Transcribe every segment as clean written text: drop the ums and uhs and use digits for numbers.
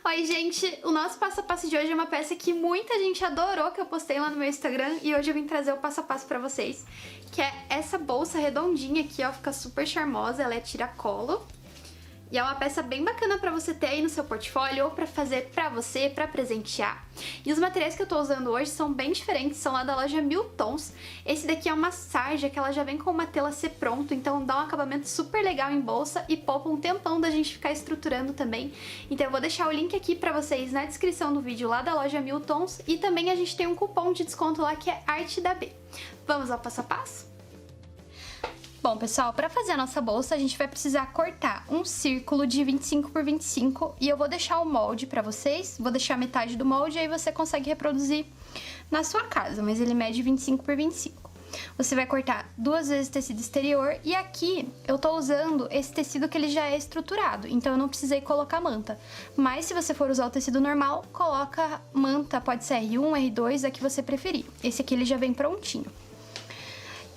Oi, gente! O nosso passo a passo de hoje é uma peça que muita gente adorou, que eu postei lá no meu Instagram, e hoje eu vim trazer o passo a passo pra vocês, que é essa bolsa redondinha aqui, ó, fica super charmosa, ela é tiracolo. E é uma peça bem bacana pra você ter aí no seu portfólio ou pra fazer pra você, pra presentear. E os materiais que eu tô usando hoje são bem diferentes, são lá da loja Mil Tons. Esse daqui é uma sarja que ela já vem com uma tela ser pronto, então dá um acabamento super legal em bolsa e poupa um tempão da gente ficar estruturando também. Então eu vou deixar o link aqui pra vocês na descrição do vídeo lá da loja Mil Tons e também a gente tem um cupom de desconto lá que é Arte da B. Vamos ao passo a passo? Bom, pessoal, para fazer a nossa bolsa, a gente vai precisar cortar um círculo de 25 por 25 e eu vou deixar o molde para vocês, vou deixar metade do molde e aí você consegue reproduzir na sua casa, mas ele mede 25 por 25. Você vai cortar 2 vezes tecido exterior e aqui eu tô usando esse tecido que ele já é estruturado, então eu não precisei colocar manta. Mas se você for usar o tecido normal, coloca manta, pode ser R1, R2, a que você preferir. Esse aqui ele já vem prontinho.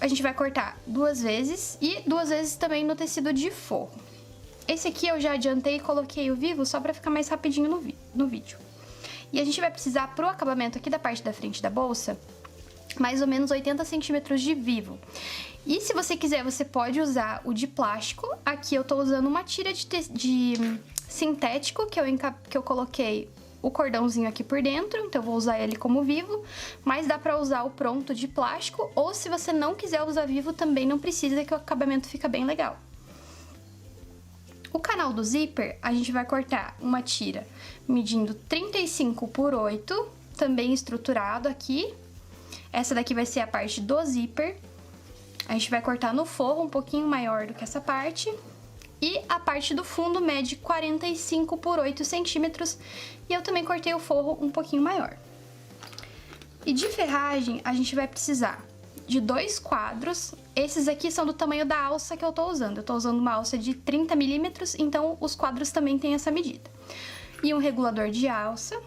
A gente vai cortar 2 vezes e 2 vezes também no tecido de forro. Esse aqui eu já adiantei e coloquei o vivo só pra ficar mais rapidinho no vídeo. E a gente vai precisar pro acabamento aqui da parte da frente da bolsa, mais ou menos 80 centímetros de vivo. E se você quiser, você pode usar o de plástico. Aqui eu tô usando uma tira de sintético que eu coloquei o cordãozinho aqui por dentro, então eu vou usar ele como vivo, mas dá pra usar o pronto de plástico, ou se você não quiser usar vivo, também não precisa, que o acabamento fica bem legal. O canal do zíper, a gente vai cortar uma tira medindo 35 por 8, também estruturado aqui. Essa daqui vai ser a parte do zíper. A gente vai cortar no forro um pouquinho maior do que essa parte. E a parte do fundo mede 45 por 8 centímetros. E eu também cortei o forro um pouquinho maior. E de ferragem, a gente vai precisar de 2 quadros. Esses aqui são do tamanho da alça que eu tô usando. Eu tô usando uma alça de 30 milímetros, então os quadros também têm essa medida. E um regulador de alça,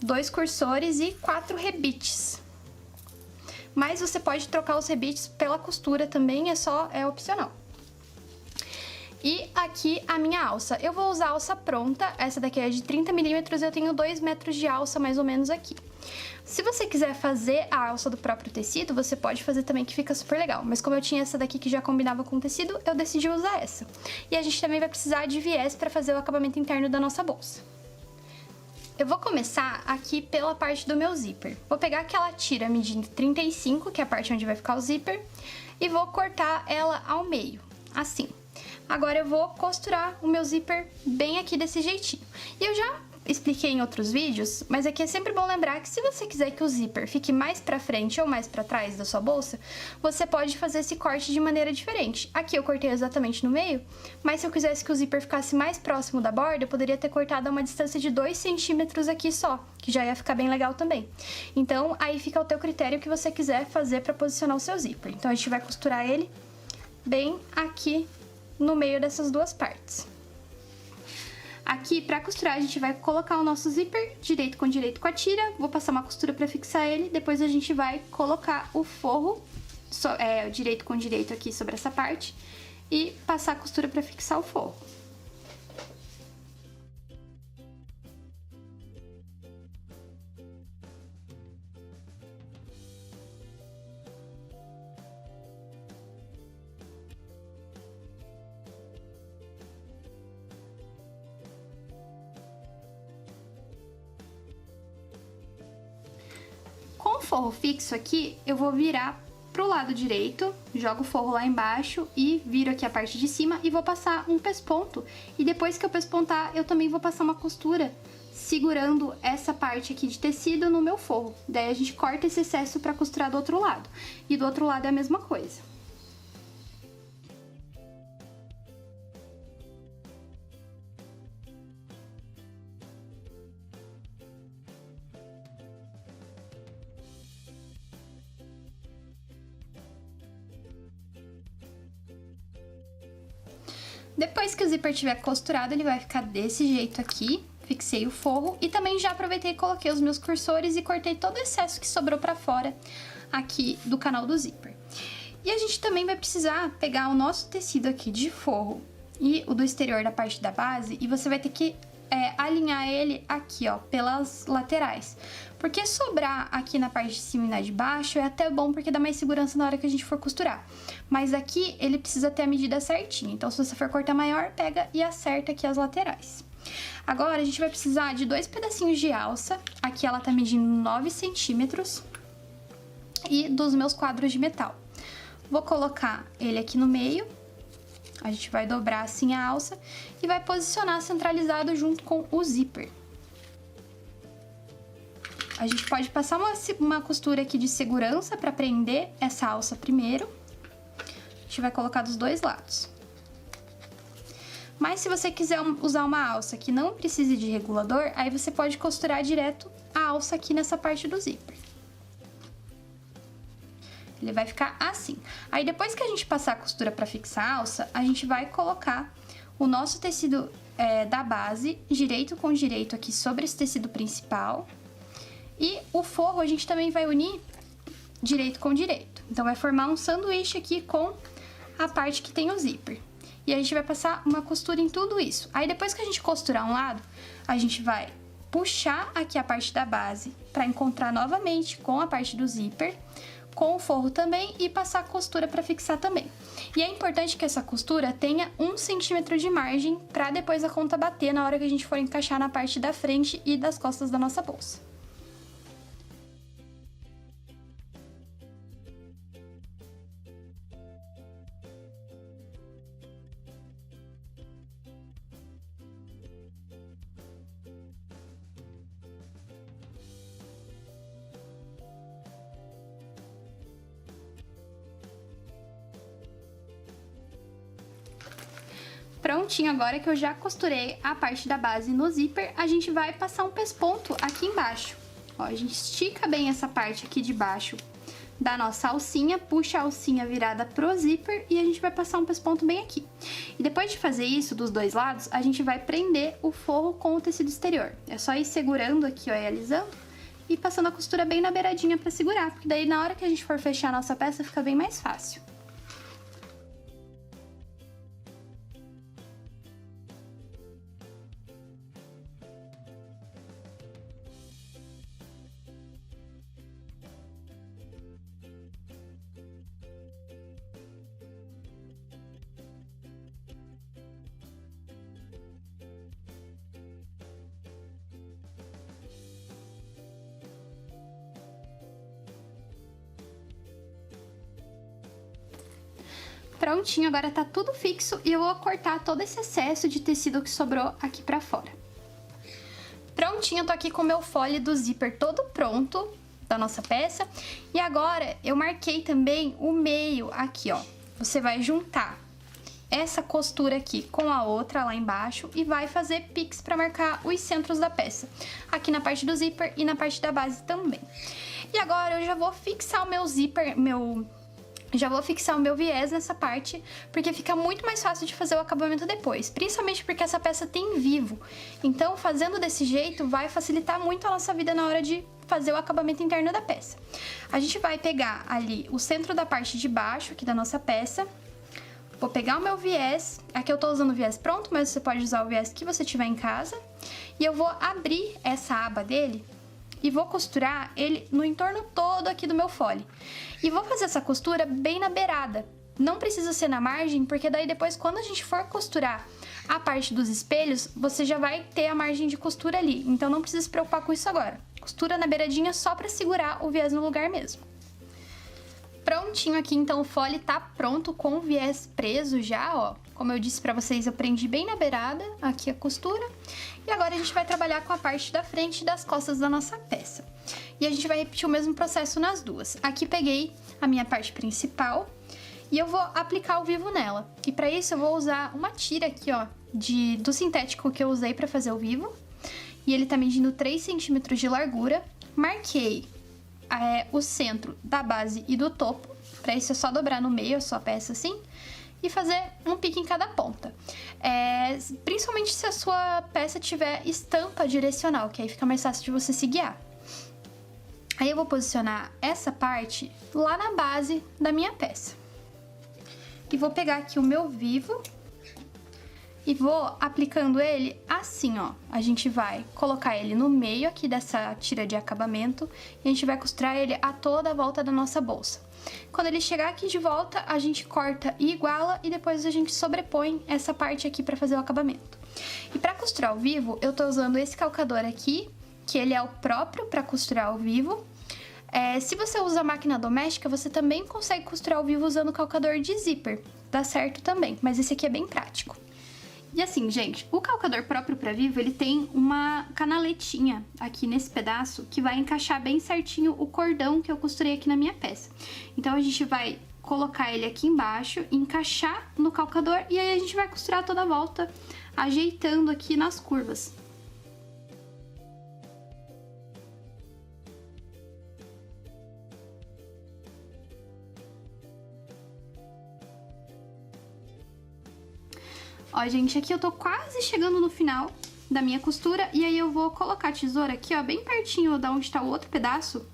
2 cursores e 4 rebites. Mas você pode trocar os rebites pela costura também, é opcional. E aqui a minha alça. Eu vou usar a alça pronta, essa daqui é de 30 milímetros, eu tenho 2 metros de alça mais ou menos aqui. Se você quiser fazer a alça do próprio tecido, você pode fazer também, que fica super legal. Mas como eu tinha essa daqui que já combinava com o tecido, eu decidi usar essa. E a gente também vai precisar de viés para fazer o acabamento interno da nossa bolsa. Eu vou começar aqui pela parte do meu zíper. Vou pegar aquela tira medindo 35, que é a parte onde vai ficar o zíper, e vou cortar ela ao meio, assim. Agora eu vou costurar o meu zíper bem aqui desse jeitinho. E eu já expliquei em outros vídeos, mas aqui é sempre bom lembrar que se você quiser que o zíper fique mais pra frente ou mais pra trás da sua bolsa, você pode fazer esse corte de maneira diferente. Aqui eu cortei exatamente no meio, mas se eu quisesse que o zíper ficasse mais próximo da borda, eu poderia ter cortado a uma distância de 2 centímetros aqui só, que já ia ficar bem legal também. Então aí fica ao teu critério o que você quiser fazer pra posicionar o seu zíper. Então a gente vai costurar ele bem aqui no meio dessas duas partes. Aqui, pra costurar, a gente vai colocar o nosso zíper direito com a tira, vou passar uma costura pra fixar ele, depois a gente vai colocar o forro, direito com direito aqui sobre essa parte, e passar a costura pra fixar o forro. Com o forro fixo aqui, eu vou virar pro lado direito, jogo o forro lá embaixo e viro aqui a parte de cima e vou passar um pesponto. E depois que eu pespontar, eu também vou passar uma costura segurando essa parte aqui de tecido no meu forro. Daí a gente corta esse excesso pra costurar do outro lado. E do outro lado é a mesma coisa. Depois que o zíper estiver costurado, ele vai ficar desse jeito aqui. Fixei o forro e também já aproveitei e coloquei os meus cursores e cortei todo o excesso que sobrou pra fora aqui do canal do zíper. E a gente também vai precisar pegar o nosso tecido aqui de forro e o do exterior da parte da base, e você vai ter que alinhar ele aqui, ó, pelas laterais. Porque sobrar aqui na parte de cima e na de baixo é até bom, porque dá mais segurança na hora que a gente for costurar. Mas aqui ele precisa ter a medida certinha. Então, se você for cortar maior, pega e acerta aqui as laterais. Agora, a gente vai precisar de 2 pedacinhos de alça. Aqui ela tá medindo 9 centímetros. E dos meus quadros de metal. Vou colocar ele aqui no meio. A gente vai dobrar assim a alça e vai posicionar centralizado junto com o zíper. A gente pode passar uma costura aqui de segurança para prender essa alça primeiro. A gente vai colocar dos dois lados. Mas se você quiser usar uma alça que não precise de regulador, aí você pode costurar direto a alça aqui nessa parte do zíper. Ele vai ficar assim. Aí depois que a gente passar a costura para fixar a alça, a gente vai colocar o nosso tecido da base, direito com direito aqui sobre esse tecido principal. E o forro a gente também vai unir direito com direito. Então vai formar um sanduíche aqui com a parte que tem o zíper. E a gente vai passar uma costura em tudo isso. Aí depois que a gente costurar um lado, a gente vai puxar aqui a parte da base para encontrar novamente com a parte do zíper, com o forro também, e passar a costura para fixar também. E é importante que essa costura tenha 1 centímetro de margem para depois a conta bater na hora que a gente for encaixar na parte da frente e das costas da nossa bolsa. Prontinho, agora que eu já costurei a parte da base no zíper, a gente vai passar um pesponto aqui embaixo. Ó, a gente estica bem essa parte aqui de baixo da nossa alcinha, puxa a alcinha virada pro zíper e a gente vai passar um pesponto bem aqui. E depois de fazer isso dos dois lados, a gente vai prender o forro com o tecido exterior. É só ir segurando aqui, ó, e alisando e passando a costura bem na beiradinha pra segurar, porque daí na hora que a gente for fechar a nossa peça fica bem mais fácil. Prontinho, agora tá tudo fixo e eu vou cortar todo esse excesso de tecido que sobrou aqui pra fora. Prontinho, eu tô aqui com o meu fole do zíper todo pronto da nossa peça. E agora eu marquei também o meio aqui, ó. Você vai juntar essa costura aqui com a outra lá embaixo e vai fazer pix pra marcar os centros da peça. Aqui na parte do zíper e na parte da base também. E agora eu já vou fixar o meu zíper, já vou fixar o meu viés nessa parte, porque fica muito mais fácil de fazer o acabamento depois, principalmente porque essa peça tem vivo. Então, fazendo desse jeito, vai facilitar muito a nossa vida na hora de fazer o acabamento interno da peça. A gente vai pegar ali o centro da parte de baixo aqui da nossa peça. Vou pegar o meu viés, aqui eu tô usando o viés pronto, mas você pode usar o viés que você tiver em casa. E eu vou abrir essa aba dele e vou costurar ele no entorno todo aqui do meu fole. E vou fazer essa costura bem na beirada. Não precisa ser na margem, porque daí depois quando a gente for costurar a parte dos espelhos, você já vai ter a margem de costura ali. Então não precisa se preocupar com isso agora. Costura na beiradinha só pra segurar o viés no lugar mesmo. Prontinho aqui, então o fole tá pronto com o viés preso já, ó. Como eu disse pra vocês, eu prendi bem na beirada, aqui a costura. E agora a gente vai trabalhar com a parte da frente e das costas da nossa peça. E a gente vai repetir o mesmo processo nas duas. Aqui peguei a minha parte principal e eu vou aplicar o vivo nela. E pra isso eu vou usar uma tira aqui, ó, do sintético que eu usei pra fazer o vivo. E ele tá medindo 3 centímetros de largura. Marquei o centro da base e do topo. Pra isso é só dobrar no meio a sua peça assim e fazer um pique em cada ponta. Principalmente se a sua peça tiver estampa direcional, que aí fica mais fácil de você se guiar. Aí eu vou posicionar essa parte lá na base da minha peça. E vou pegar aqui o meu vivo E vou aplicando ele assim, ó. A gente vai colocar ele no meio aqui dessa tira de acabamento e a gente vai costurar ele a toda a volta da nossa bolsa. Quando ele chegar aqui de volta, a gente corta e iguala e depois a gente sobrepõe essa parte aqui pra fazer o acabamento. E pra costurar ao vivo, eu tô usando esse calcador aqui, que ele é o próprio pra costurar ao vivo. Se você usa máquina doméstica, você também consegue costurar ao vivo usando o calcador de zíper. Dá certo também, mas esse aqui é bem prático. E assim, gente, o calcador próprio pra vivo, ele tem uma canaletinha aqui nesse pedaço que vai encaixar bem certinho o cordão que eu costurei aqui na minha peça. Então, a gente vai colocar ele aqui embaixo, encaixar no calcador e aí a gente vai costurar toda a volta, ajeitando aqui nas curvas. Ó, gente, aqui eu tô quase chegando no final da minha costura e aí eu vou colocar a tesoura aqui, ó, bem pertinho da onde tá o outro pedaço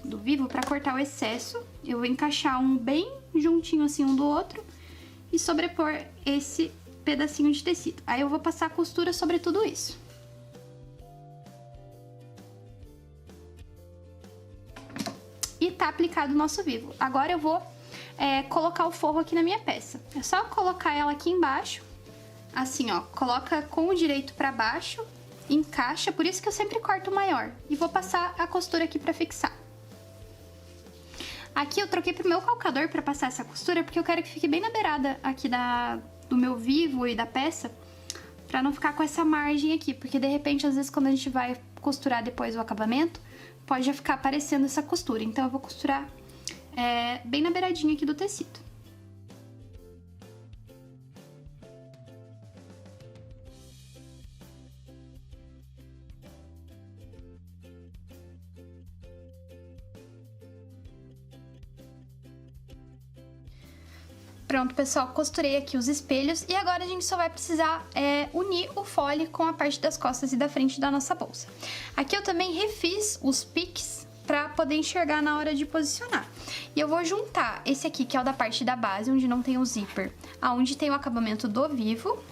do vivo pra cortar o excesso. Eu vou encaixar um bem juntinho assim um do outro e sobrepor esse pedacinho de tecido. Aí eu vou passar a costura sobre tudo isso. E tá aplicado o nosso vivo. Agora eu vou colocar o forro aqui na minha peça. É só colocar ela aqui embaixo. Assim, ó, coloca com o direito pra baixo, encaixa, por isso que eu sempre corto maior. E vou passar a costura aqui pra fixar. Aqui eu troquei pro meu calcador pra passar essa costura, porque eu quero que fique bem na beirada aqui do meu vivo e da peça, pra não ficar com essa margem aqui, porque de repente, às vezes, quando a gente vai costurar depois o acabamento, pode já ficar aparecendo essa costura. Então eu vou costurar bem na beiradinha aqui do tecido. Pronto, pessoal, costurei aqui os espelhos e agora a gente só vai precisar unir o fole com a parte das costas e da frente da nossa bolsa. Aqui eu também refiz os piques para poder enxergar na hora de posicionar. E eu vou juntar esse aqui, que é o da parte da base, onde não tem o zíper, aonde tem o acabamento do vivo.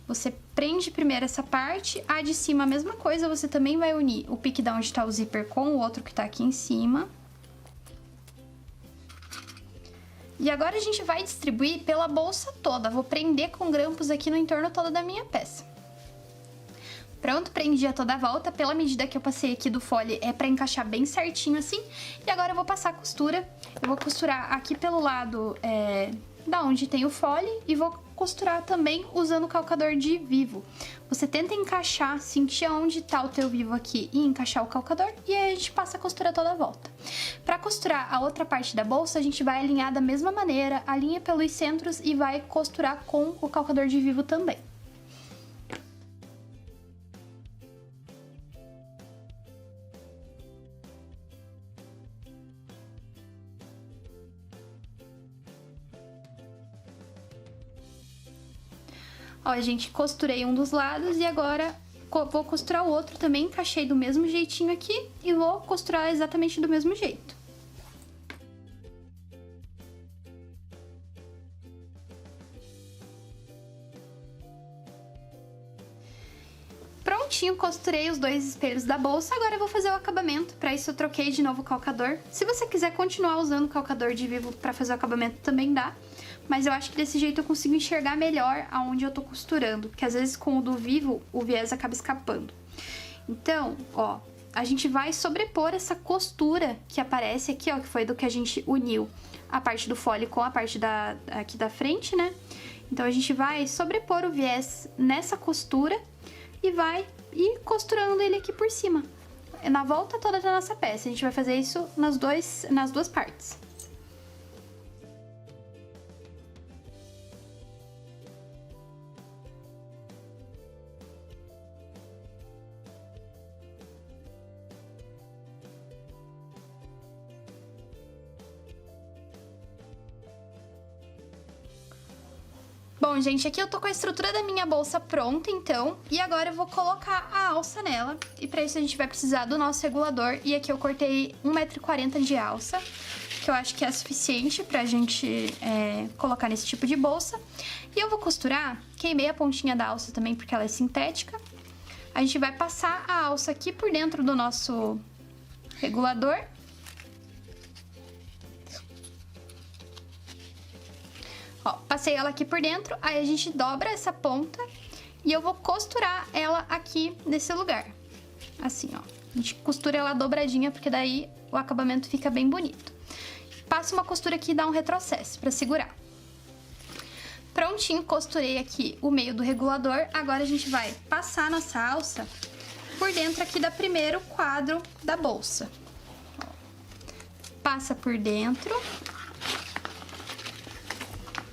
Você prende primeiro essa parte, a de cima a mesma coisa, você também vai unir o pique da onde tá o zíper com o outro que tá aqui em cima. E agora a gente vai distribuir pela bolsa toda. Vou prender com grampos aqui no entorno todo da minha peça. Pronto, prendi a toda a volta. Pela medida que eu passei aqui do fole, é pra encaixar bem certinho assim. E agora eu vou passar a costura. Eu vou costurar aqui pelo lado da onde tem o fole e vou costurar também usando o calcador de vivo. Você tenta encaixar, sentir aonde tá o teu vivo aqui e encaixar o calcador e aí a gente passa a costura toda a volta. Para costurar a outra parte da bolsa, a gente vai alinhar da mesma maneira, alinha pelos centros e vai costurar com o calcador de vivo também. Ó, gente, costurei um dos lados e agora vou costurar o outro também, encaixei do mesmo jeitinho aqui e vou costurar exatamente do mesmo jeito. Prontinho, costurei os dois espelhos da bolsa, agora eu vou fazer o acabamento. Para isso eu troquei de novo o calcador. Se você quiser continuar usando o calcador de vivo para fazer o acabamento também dá. Mas eu acho que desse jeito eu consigo enxergar melhor aonde eu tô costurando, porque às vezes com o do vivo o viés acaba escapando. Então, ó, a gente vai sobrepor essa costura que aparece aqui, ó, que foi do que a gente uniu a parte do fole com a parte aqui da frente, né? Então a gente vai sobrepor o viés nessa costura e vai ir costurando ele aqui por cima, na volta toda da nossa peça. A gente vai fazer isso nas duas partes. Bom, gente, aqui eu tô com a estrutura da minha bolsa pronta, então, e agora eu vou colocar a alça nela, e pra isso a gente vai precisar do nosso regulador, e aqui eu cortei 1,40 m de alça. que eu acho que é suficiente pra gente colocar nesse tipo de bolsa. E eu vou costurar, queimei a pontinha da alça também porque ela é sintética. A gente vai passar a alça aqui por dentro do nosso regulador. Ó, passei ela aqui por dentro, aí a gente dobra essa ponta e eu vou costurar ela aqui nesse lugar. Assim, ó. A gente costura ela dobradinha, porque daí o acabamento fica bem bonito. Passa uma costura aqui e dá um retrocesso pra segurar. Prontinho, costurei aqui o meio do regulador. Agora a gente vai passar a nossa alça por dentro aqui do primeiro quadro da bolsa. Ó. Passa por dentro.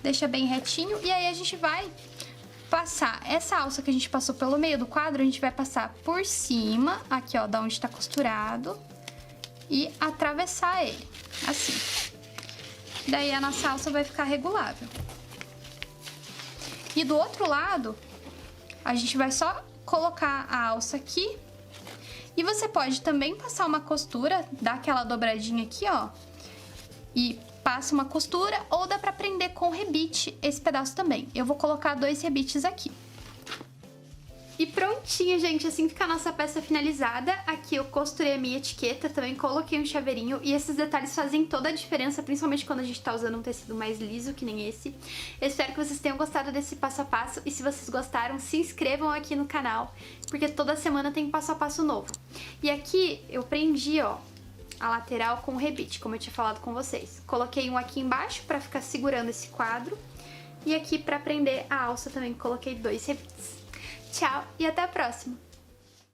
Deixa bem retinho. E aí a gente vai passar essa alça que a gente passou pelo meio do quadro, a gente vai passar por cima, aqui ó, da onde tá costurado, e atravessar ele, assim. Daí a nossa alça vai ficar regulável. E do outro lado, a gente vai só colocar a alça aqui, e você pode também passar uma costura, dar aquela dobradinha aqui, ó, e passa uma costura, ou dá pra prender com rebite esse pedaço também. Eu vou colocar 2 rebites aqui. E prontinho, gente, assim fica a nossa peça finalizada. Aqui eu costurei a minha etiqueta, também coloquei um chaveirinho, e esses detalhes fazem toda a diferença, principalmente quando a gente tá usando um tecido mais liso, que nem esse. Eu espero que vocês tenham gostado desse passo a passo, e se vocês gostaram, se inscrevam aqui no canal, porque toda semana tem passo a passo novo. E aqui eu prendi, ó, a lateral com o rebite, como eu tinha falado com vocês. Coloquei um aqui embaixo pra ficar segurando esse quadro. E aqui pra prender a alça também coloquei 2 rebites. Tchau e até a próxima!